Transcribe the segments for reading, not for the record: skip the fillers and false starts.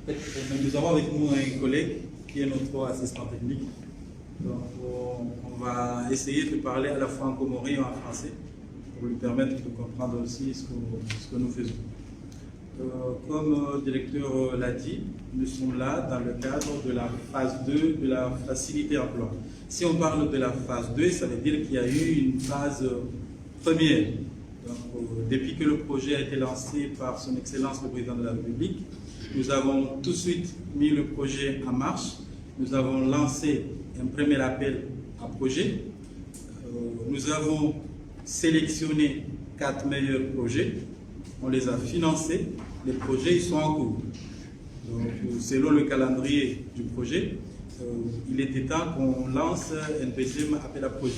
Nous avons avec nous un collègue qui est notre assistant technique. Donc, on va essayer de parler à la fois en comorien et en français pour lui permettre de comprendre aussi ce que nous faisons. Comme le directeur l'a dit, nous sommes là dans le cadre de la phase 2 de la facilité emploi. Si on parle de la phase 2, ça veut dire qu'il y a eu une phase première. Donc, depuis que le projet a été lancé par son Excellence le Président de la République, nous avons tout de suite mis le projet en marche. Nous avons lancé un premier appel à projet. Nous avons sélectionné 4 meilleurs projets. On les a financés. Les projets ils sont en cours. Donc, selon le calendrier du projet, il était temps qu'on lance un deuxième appel à projet.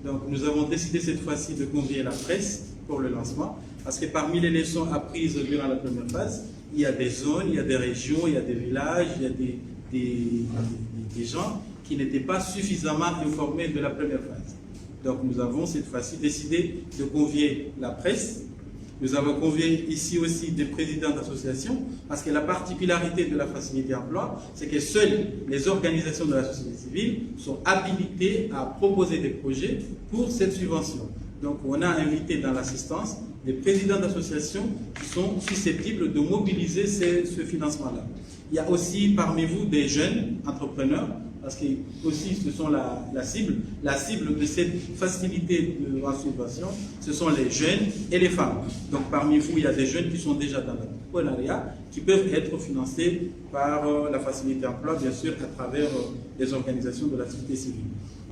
Donc, nous avons décidé cette fois-ci de convier la presse pour le lancement, parce que parmi les leçons apprises durant la première phase, il y a des zones, il y a des régions, il y a des villages, il y a des gens qui n'étaient pas suffisamment informés de la première phase. Donc, nous avons cette fois-ci décidé de convier la presse. Nous avons convié ici aussi des présidents d'associations, parce que la particularité de la facilité emploi, c'est que seules les organisations de la société civile sont habilitées à proposer des projets pour cette subvention. Donc on a invité dans l'assistance des présidents d'associations qui sont susceptibles de mobiliser ce financement-là. Il y a aussi parmi vous des jeunes entrepreneurs, parce que aussi ce sont la cible. La cible de cette facilité de subvention, ce sont les jeunes et les femmes. Donc parmi vous, il y a des jeunes qui sont déjà dans l'entrepreneuriat, qui peuvent être financés par la facilité emploi, bien sûr, à travers les organisations de la société civile.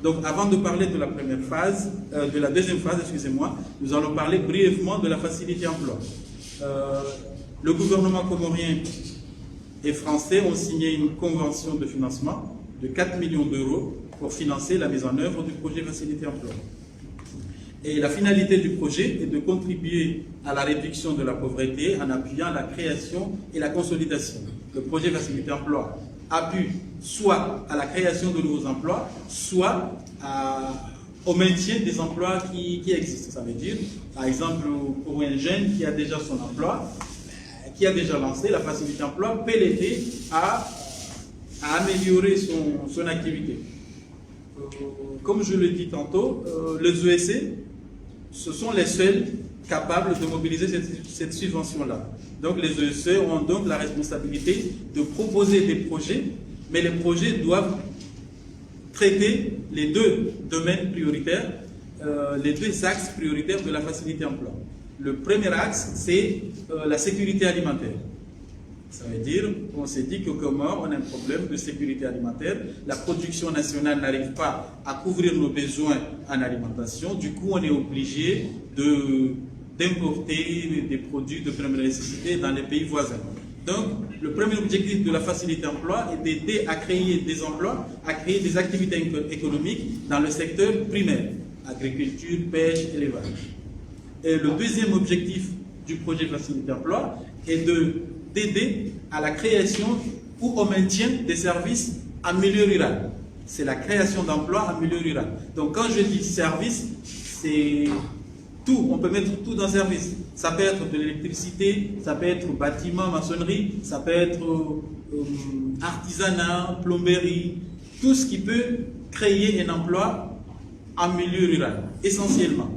Donc avant de parler de la première phase, de la deuxième phase, excusez-moi, nous allons parler brièvement de la facilité emploi. Le gouvernement comorien et français ont signé une convention de financement de 4 millions d'euros pour financer la mise en œuvre du projet Facilité Emploi. Et la finalité du projet est de contribuer à la réduction de la pauvreté en appuyant la création et la consolidation. Le projet Facilité Emploi appuie soit à la création de nouveaux emplois, soit au maintien des emplois qui existent. Ça veut dire, par exemple, pour un jeune qui a déjà son emploi, qui a déjà lancé, la Facilité Emploi peut l'aider à améliorer son activité. Comme je le dis tantôt, les ESC, ce sont les seuls capables de mobiliser cette subvention-là. Donc les ESC ont donc la responsabilité de proposer des projets, mais les projets doivent traiter les deux domaines prioritaires, les deux axes prioritaires de la facilité emploi. Le premier axe, c'est la sécurité alimentaire. Ça veut dire qu'on s'est dit que comment on a un problème de sécurité alimentaire, la production nationale n'arrive pas à couvrir nos besoins en alimentation, du coup on est obligé d'importer des produits de première nécessité dans les pays voisins. Donc le premier objectif de la facilité emploi est d'aider à créer des emplois, à créer des activités économiques dans le secteur primaire, agriculture, pêche, élevage. Et le deuxième objectif du projet facilité emploi est d'aider à la création ou au maintien des services en milieu rural. C'est la création d'emplois en milieu rural. Donc quand je dis service, c'est tout, on peut mettre tout dans service. Ça peut être de l'électricité, ça peut être bâtiment, maçonnerie, ça peut être artisanat, plomberie, tout ce qui peut créer un emploi en milieu rural, essentiellement.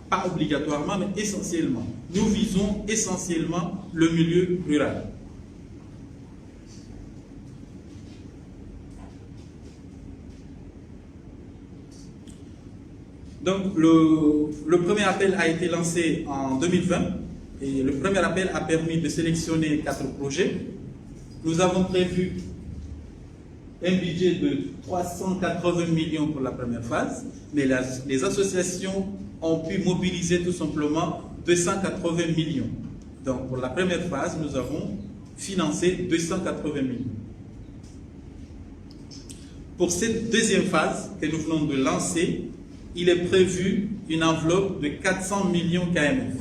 Pas obligatoirement, mais essentiellement. Nous visons essentiellement le milieu rural. Donc, le premier appel a été lancé en 2020 et le premier appel a permis de sélectionner 4 projets. Nous avons prévu un budget de 380 millions pour la première phase, mais les associations ont pu mobiliser tout simplement 280 millions. Donc pour la première phase, nous avons financé 280 millions. Pour cette deuxième phase que nous venons de lancer, il est prévu une enveloppe de 400 millions KMF.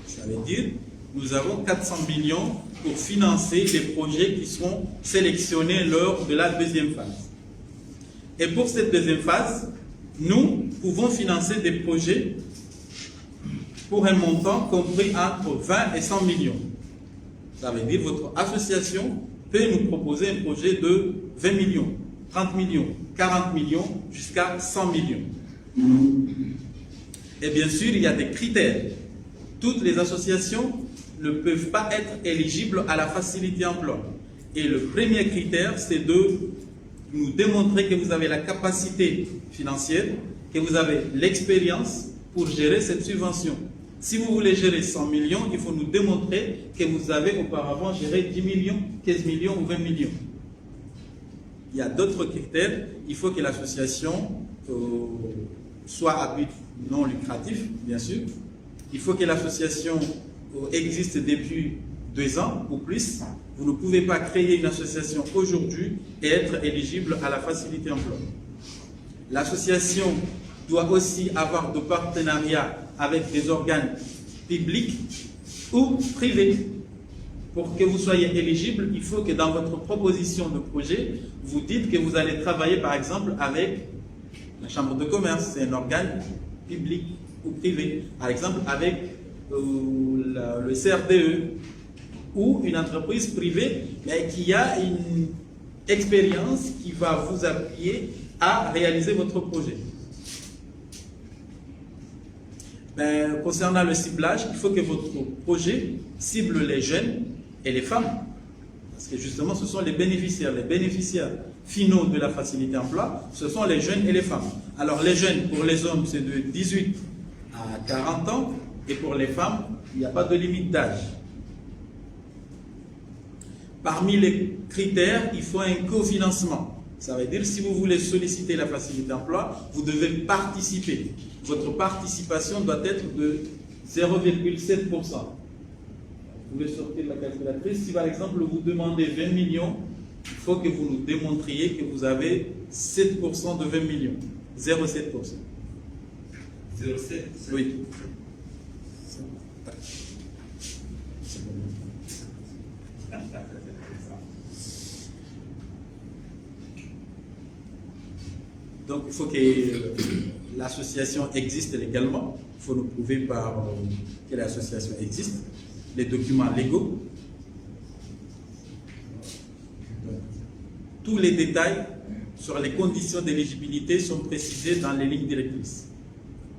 Ça veut dire nous avons 400 millions pour financer les projets qui seront sélectionnés lors de la deuxième phase. Et pour cette deuxième phase, nous pouvons financer des projets pour un montant compris entre 20 et 100 millions. Ça veut dire que votre association peut nous proposer un projet de 20 millions, 30 millions, 40 millions, jusqu'à 100 millions. Et bien sûr, il y a des critères. Toutes les associations ne peuvent pas être éligibles à la facilité emploi. Et le premier critère, c'est de nous démontrer que vous avez la capacité financière, que vous avez l'expérience pour gérer cette subvention. Si vous voulez gérer 100 millions, il faut nous démontrer que vous avez auparavant géré 10 millions, 15 millions ou 20 millions. Il y a d'autres critères. Il faut que l'association soit à but non lucratif, bien sûr. Il faut que l'association existe depuis 2 ans ou plus. Vous ne pouvez pas créer une association aujourd'hui et être éligible à la facilité emploi. L'association doit aussi avoir de partenariats avec des organes publics ou privés. Pour que vous soyez éligible, il faut que dans votre proposition de projet, vous dites que vous allez travailler par exemple avec la chambre de commerce, c'est un organe public ou privé. Par exemple avec le CRDE ou une entreprise privée mais qui a une expérience qui va vous appuyer à réaliser votre projet. Concernant le ciblage, il faut que votre projet cible les jeunes et les femmes. Parce que justement, ce sont les bénéficiaires. Les bénéficiaires finaux de la facilité emploi, ce sont les jeunes et les femmes. Alors les jeunes, pour les hommes, c'est de 18 à 40 ans. Et pour les femmes, il n'y a pas de limite d'âge. Parmi les critères, il faut un cofinancement. Ça veut dire si vous voulez solliciter la facilité d'emploi, vous devez participer. Votre participation doit être de 0,7%. Vous pouvez sortir la calculatrice. Si par exemple vous demandez 20 millions, il faut que vous nous démontriez que vous avez 7% de 20 millions. 0,7%. 0,7%? Oui. Donc il faut que l'association existe légalement. Il faut nous prouver par que l'association existe. Les documents légaux. Tous les détails sur les conditions d'éligibilité sont précisés dans les lignes directrices.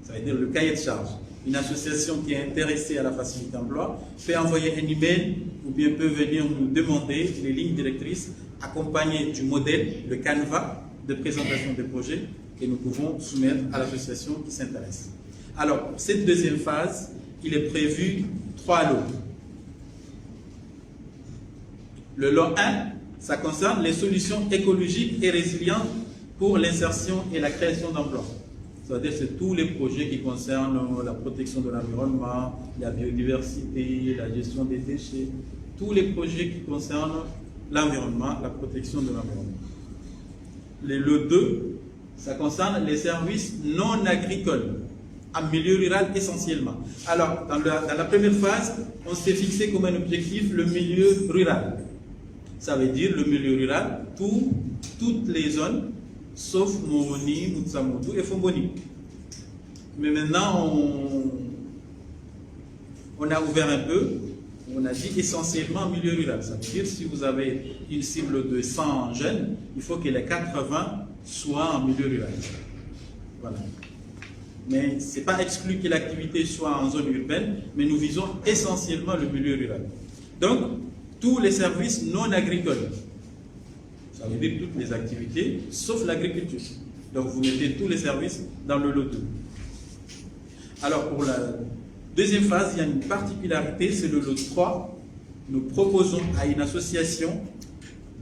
Ça veut dire le cahier de charge. Une association qui est intéressée à la facilité d'emploi peut envoyer un email ou bien peut venir nous demander les lignes directrices accompagnées du modèle, le canevas de présentation des projets que nous pouvons soumettre à l'association qui s'intéresse. Alors, pour cette deuxième phase, il est prévu 3 lots. Le lot 1, ça concerne les solutions écologiques et résilientes pour l'insertion et la création d'emplois. C'est-à-dire que c'est tous les projets qui concernent la protection de l'environnement, la biodiversité, la gestion des déchets, tous les projets qui concernent l'environnement, la protection de l'environnement. Le lot 2, ça concerne les services non agricoles, en milieu rural essentiellement. Alors, dans la première phase, on s'est fixé comme un objectif le milieu rural. Ça veut dire le milieu rural, toutes les zones, sauf Moroni, Moutsamoudou et Fomboni. Mais maintenant, on a ouvert un peu, on a dit essentiellement milieu rural. Ça veut dire si vous avez une cible de 100 jeunes, il faut que les 80 soient en milieu rural. Voilà. Mais ce n'est pas exclu que l'activité soit en zone urbaine, mais nous visons essentiellement le milieu rural. Donc, tous les services non agricoles. Ça veut dire toutes les activités, sauf l'agriculture. Donc vous mettez tous les services dans le lot 2. Alors pour la deuxième phase, il y a une particularité, c'est le lot 3. Nous proposons à une association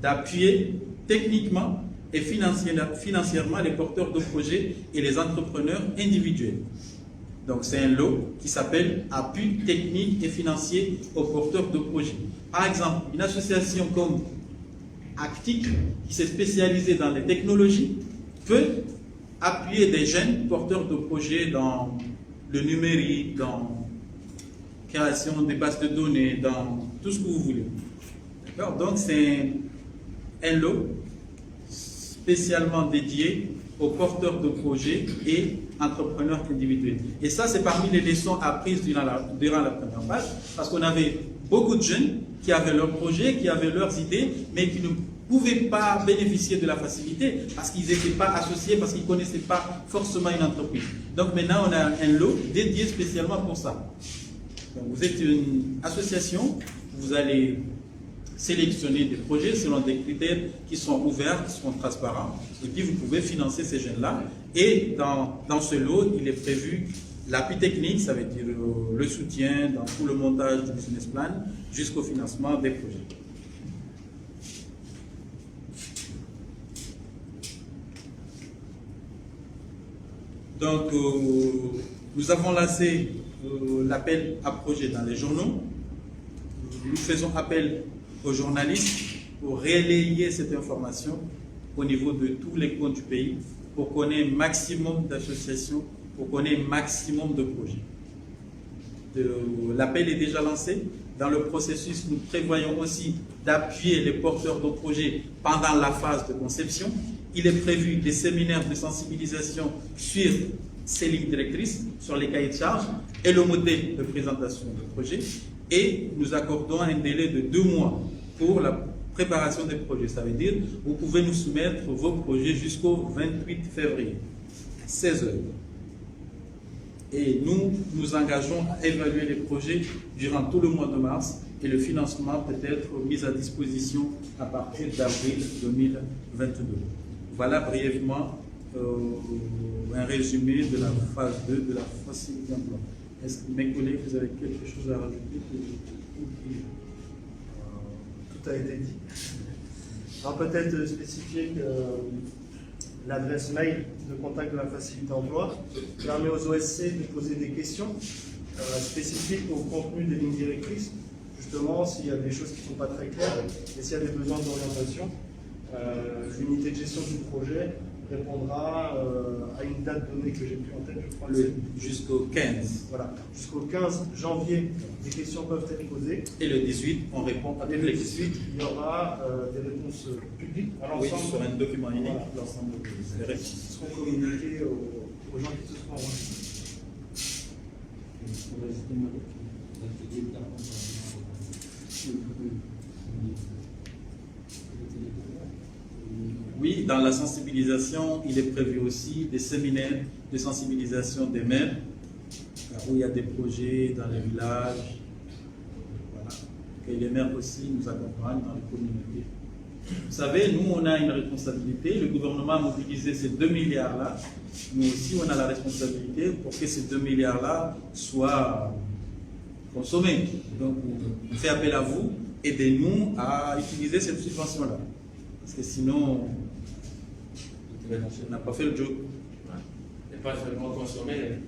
d'appuyer techniquement et financièrement les porteurs de projets et les entrepreneurs individuels. Donc c'est un lot qui s'appelle appui technique et financier aux porteurs de projets. Par exemple, une association comme Actic, qui s'est spécialisée dans les technologies, peut appuyer des jeunes porteurs de projets dans le numérique, dans la création des bases de données, dans tout ce que vous voulez. Donc c'est un lot spécialement dédié aux porteurs de projets et entrepreneurs individuels. Et ça, c'est parmi les leçons apprises durant la première phase, parce qu'on avait beaucoup de jeunes qui avaient leurs projets, qui avaient leurs idées, mais qui ne pouvaient pas bénéficier de la facilité parce qu'ils n'étaient pas associés, parce qu'ils ne connaissaient pas forcément une entreprise. Donc maintenant, on a un lot dédié spécialement pour ça. Donc, vous êtes une association, vous allez sélectionner des projets selon des critères qui sont ouverts, qui sont transparents, et puis vous pouvez financer ces jeunes-là. Et dans ce lot, il est prévu l'appui technique, ça veut dire le soutien dans tout le montage du business plan jusqu'au financement des projets. Donc, nous avons lancé l'appel à projet dans les journaux. Nous faisons appel aux journalistes pour relayer cette information au niveau de tous les coins du pays, pour qu'on ait un maximum d'associations, pour qu'on ait un maximum de projets. L'appel est déjà lancé. Dans le processus, nous prévoyons aussi d'appuyer les porteurs de projets pendant la phase de conception. Il est prévu des séminaires de sensibilisation sur ces lignes directrices, sur les cahiers de charges et le modèle de présentation de projet. Et nous accordons un délai de 2 mois pour la préparation des projets. Ça veut dire que vous pouvez nous soumettre vos projets jusqu'au 28 février, 16 h. Et nous nous engageons à évaluer les projets durant tout le mois de mars et le financement peut être mis à disposition à partir d'avril 2022. Voilà brièvement un résumé de la phase 2 de la facilité emploi. Est-ce que mes collègues, vous avez quelque chose à rajouter? Tout a été dit. Alors peut-être spécifier que l'adresse mail de contact de la facilité emploi permet aux OSC de poser des questions spécifiques au contenu des lignes directrices, justement s'il y a des choses qui ne sont pas très claires et s'il y a des besoins d'orientation. L'unité de gestion du projet répondra à une date donnée que j'ai plus en tête, je crois. Jusqu'au 15. Voilà, jusqu'au 15 janvier, des questions peuvent être posées. Et le 18, on répond à toutes les questions. Le 18, il y aura des réponses publiques à l'ensemble. Oui, sur un document unique, voilà. l'ensemble des réponses Qui seront communiquées aux gens qui se seront enregistrés. Oui, dans la sensibilisation, il est prévu aussi des séminaires de sensibilisation des maires, où il y a des projets dans les villages. Voilà. Et les maires aussi nous accompagnent dans les communautés. Vous savez, nous, on a une responsabilité. Le gouvernement a mobilisé ces 2 milliards-là. Nous aussi, on a la responsabilité pour que ces 2 milliards-là soient consommés. Donc, on fait appel à vous. Aidez-nous à utiliser cette subvention-là. Parce que sinon, on n'a pas fait le job. Et pas seulement consommer,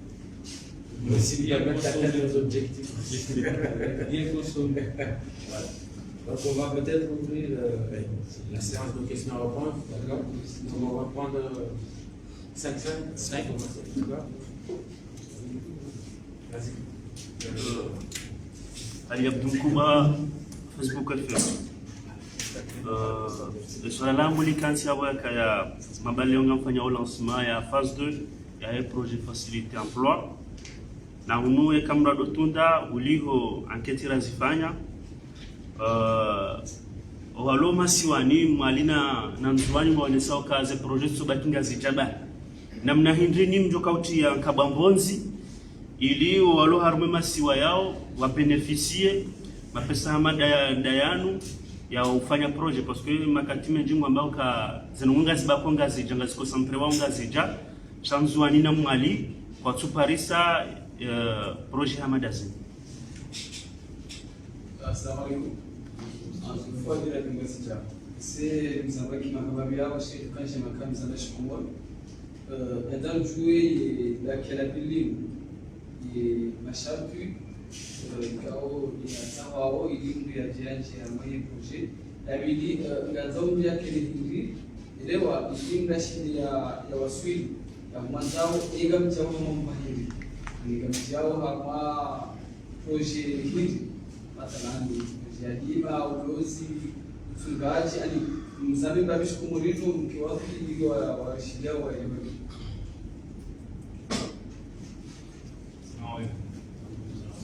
mais aussi bien atteindre nos objectifs. Bien consommer. Voilà. Donc on va peut-être ouvrir la séance de questions-réponses. D'accord. On va prendre 5, on va d'accord. Vas-y. Ali Abdoukouma, Facebook FM. Swala langu likansia weka ya mabalio ngamfanya lancement ya phase 2 ya projet facilité emploi na unue kamra dotunda uliho anketi razifanya waloma siwani mwalina na nzwani mwaonesao kaze projet sobakinga zijaba namna hindrini mjokauti ya kabambonzi ili walo harume masiwa yao wabeneficie mapesa hamada dayanu ya ufanya project parce que makatime jimbo ambao ka zinunga zibako ngazi janga ziko sampre wa ngazi ja chanzwani na mwali kwa tuparisa projet hamadazi. Assalamu alaikum. Kwa jina la Mwenyezi c'est mzambaki makababi yao shi kansha makami sana shikuwa adam jouer la kelabili ye masharti kao inatawao ili ya jianchi ya mwenye projet abidi ngazao yake ni elewa ilinga shini ya waswili ya mwanzao ega mchao mahiri ega mchao hapa projet hili mathalan ya diba ulozi mfungaji ani mzabi babishi kumuritu mkiwapi ili wa shida wa elimu.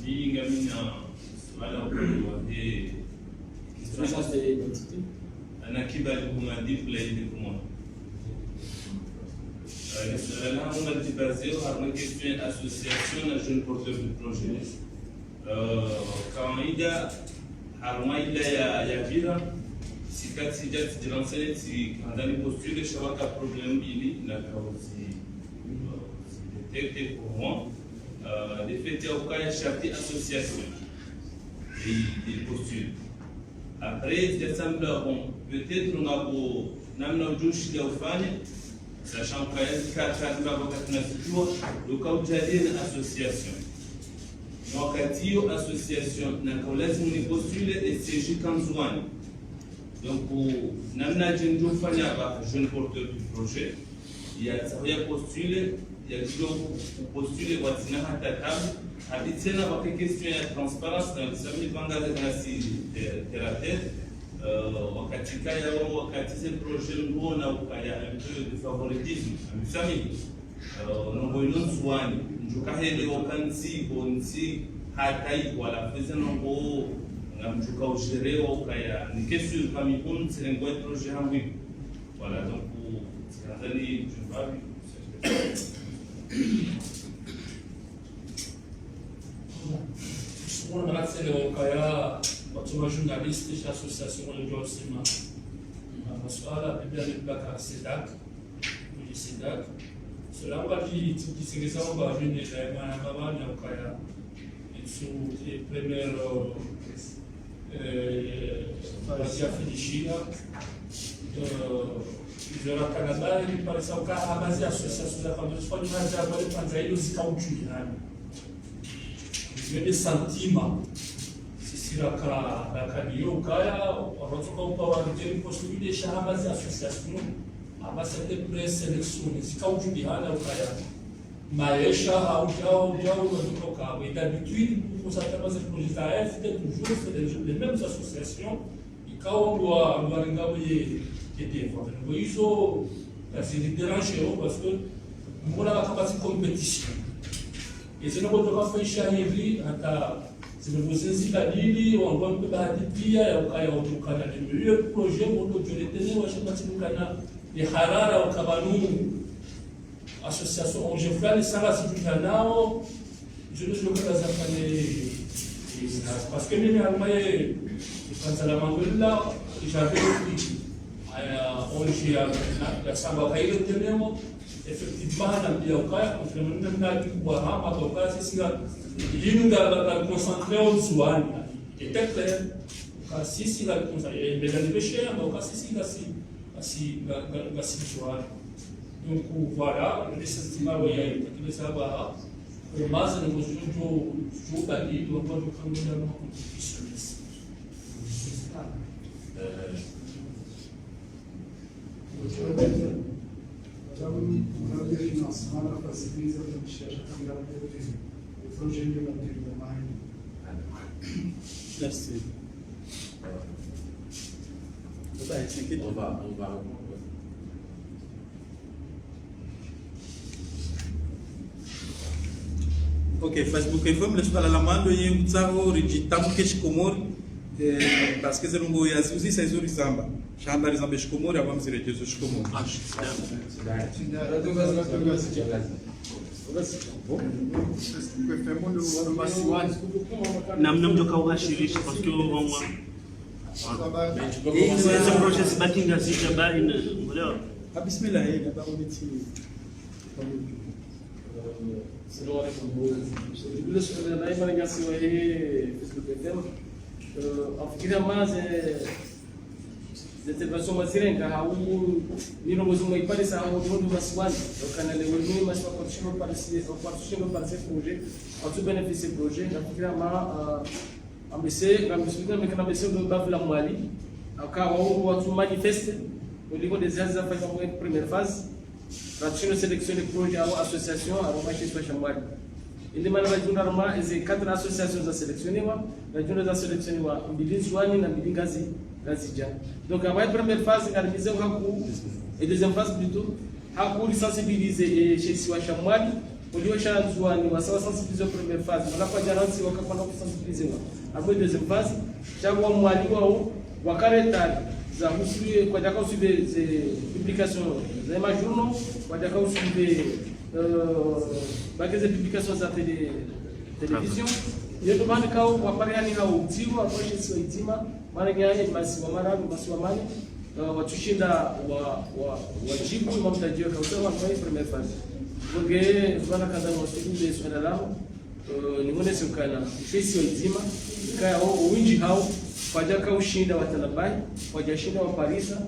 Inga mina wala et Présence de l'identité. un akibali kumadi plaide pour moi. Là, on a été basé sur une question d'association de jeunes porteurs de projet. Quand il y a vira, si quand il y a des renseignements, si quand on a postulé, je vois qu'un problème il n'a pas aussi détecté pour moi. De fait, il y a aucun chapitre association et postule. Après, décembre, bon, peut-être on a beau, namna ujushi ya ufanye, sachant qu'il y a 4 wakati tunasijua, ukaujadili na association. Na wakati hiyo association na kwa lazima ni postule ECG Kanzwani. Donc, namna jindu ufanya hapa jeune porteur du projet, ya postule, ya kidogo postule watina hata tabu, hadi tena wake question ya transparence na kisami panga nasi terapeuti wakati kaya wakati ce projet mbona ukaya un peu de favoritisme amsami nongo inonzwani njuka hele wakanzi bonzi hatai wala pesa nongo ngamjuka ushereo ukaya ni question kama ipon tsengo projet hangu voilà donc c'est On a fait le cas de journaliste de l'association de l'enseignement. Parce que la Bible est là à CEDAC, oui, CEDAC. Cela va dire que c'est que ça va venir de la maman de Okaya. Et sous les premières parties à Chine, ils auront Canada et par exemple, à la base de l'association de la famille, je crois que nous avons des Tanzanie aussi quand tu des sentiments. Si la Canio, Kaya, on retrouve pas une possibilité de changer d'association, à base de présélection, si quand tu dis à la Kaya, Maesha, Aouja, et d'habitude, pour certains projets d'AF, c'est toujours les mêmes associations, et quand on doit regarder des fois, c'est dérangeant parce que nous avons la capacité de compétition. Et c'est notre travail chez Yéli, c'est le processus d'Ali, on va me battre pia, on a le meilleur projet, on doit le tenir, on va se battre les Harara, au Kabanou, association, je fais les Saras du Canao, je ne sais pas si parce que même à Maye, quand à la Mangola, j'avais pris, on j'ai la Samba Kaïle Tenemo. Effectivement, on a on concentré au Zouane. Et peut-être, si il a donc voilà, le sentiment de savoir que mais nous jouons à l'île, on va nous Dans le financement, la facilité de recherche le projet de l'environnement. Merci. On va répondre. Ok, Facebook FM, je parle à la main de Yemtsaro, Rigitamu Keshkomori, parce que c'est le mot Yazuzi, c'est Zuri Zamba. Chanda Zamba Shkomori, avant de se retirer sur Shkomori. Nam joka uhashirishi parce que ce projet c'est bakinga zitaba ina ngoleo Bismillah hii na baadhi des interventions masirées car où ni nous avons pas de ça au niveau de Maswan donc on a les revenus mais pas continuer par ce projet en tout bénéfice du projet donc vraiment ambitieux mais quand ambitieux de bavla Mali car on va tout manifester au niveau des agents de la première phase la sélection des projets à association à remarquer sur Chambali. Il demande à généralement les 4 associations à sélectionner, la journée à sélectionner, Mbili Zouani et Mbili Gazidja. Donc, avant la première phase, il y a la mise en cours, et deuxième phase plutôt, à sensibiliser chez Siwa Chambali, uliosha zuani wasawa sensibiliser première phase wala kwa jaransi wakapanda kusensibiliser après deuxième phase chagua mwali wao wakareta za kusuye kwa dakika usibe ze publication za majournaux kwa dakika usibe bageze publication za television yetu bani kao wapariani hao utiwa approche sio itima mara ngaya masiwa marabu masiwa mali watushinda wajibu mamtajio kausema kwa première phase Porque bana kaza no segundo swala lao nione sukana sio itima kaya wingi hao kwa jaka ushinda wa Talabai kwa jashinda wa Parisa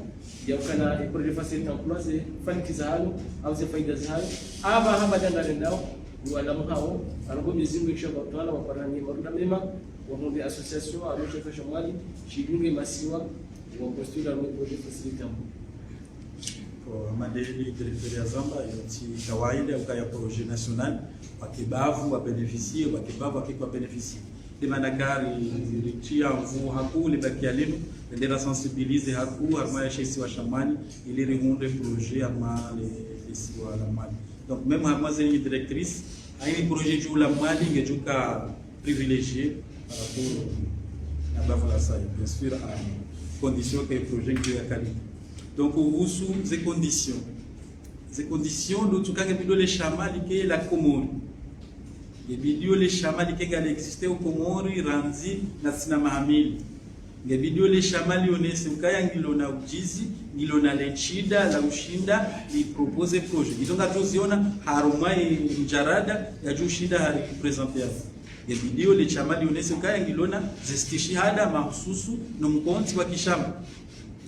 ya kana projet facile d'emploi c'est fanikiza hayo au ze faida zayo aba haba danda ndao wala mhao anago mizingo kisha batala waparani maruda mema wa monde association a roche fashion mali shidunge masiwa wa postula no projet facile d'emploi kwa madeli directeur ya Zamba yoti kawaida ukaya projet national wakibavu wa beneficier wakibavu akikwa beneficier de manakari ritia mvu haku le bakialino ndera sensibiliser haku arma chesi wa shamani ili rihunde projet arma les siwa la mali donc même arma zeni directrice aini projet juu la mali ngejuka privilégié par rapport à bavu la salle bien sûr à condition que le projet ngejuka qualité. Donc, vous sous ces conditions. Ces conditions, en tout cas, que les chamas, qui la Comore. Les vidéos, les chamas, qui existent au Comore, Ranzi, Natsina Mahamil. Les vidéos, les chamas, Lyonnais, c'est au cas où l'on a Ujizi, l'on a Lechida, la Ushinda, ils proposent des projets. Ils ont à Josiona, Haruma et Jarada, et à Joshida, qui présentent. Les vidéos, les chamas, Lyonnais, c'est au cas où l'on a Zestishihada, Mahsusu, non compte, Wakisham.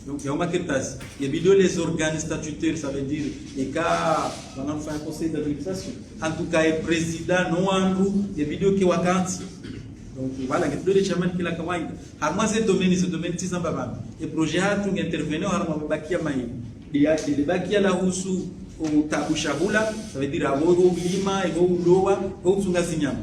Donc, il y a une cartas. Il y a vidéo les organes statutaires, ça veut dire les cas, on a fait un conseil d'administration. En tout cas, le président, non, il y a vidéo qui est vacanti. Donc, voilà, il y a vidéo de chaman qui l'a kawaii. Harma, ce domaine, c'est un babam. Le projet a tout intervenu, Harma, Bakia Maï. Il y a des Bakia la Husu, au Tabushabula, ça veut dire à Woro, Lima, et Woro, Loa, Woro, Sungazinyam.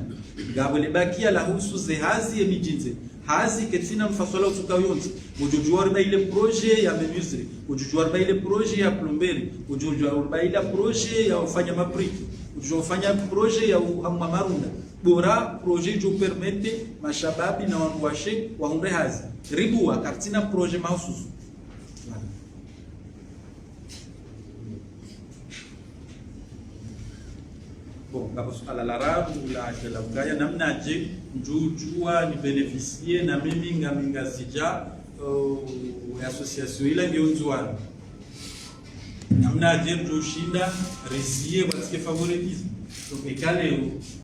Gabo, les Bakia la Husu, Zehazi et Midjinze. Hazi ketina mfasola utukayonzi ujujuar ba ile projet ya menuiserie ujujuar ba ile projet ya plomberie ujujuar ba ile projet ya ufanya mapriki ujufanya projet ya marunda bora projet jo permete mashababi na wanwashe waunde hazi ribu akatina projet mahususu. Bon, à la rare ou la gaya namna je njujua ni beneficier na mimi ngaminga sija association ila ndio nzwana namna je njoshinda rezier parce que favoritisme donc ekale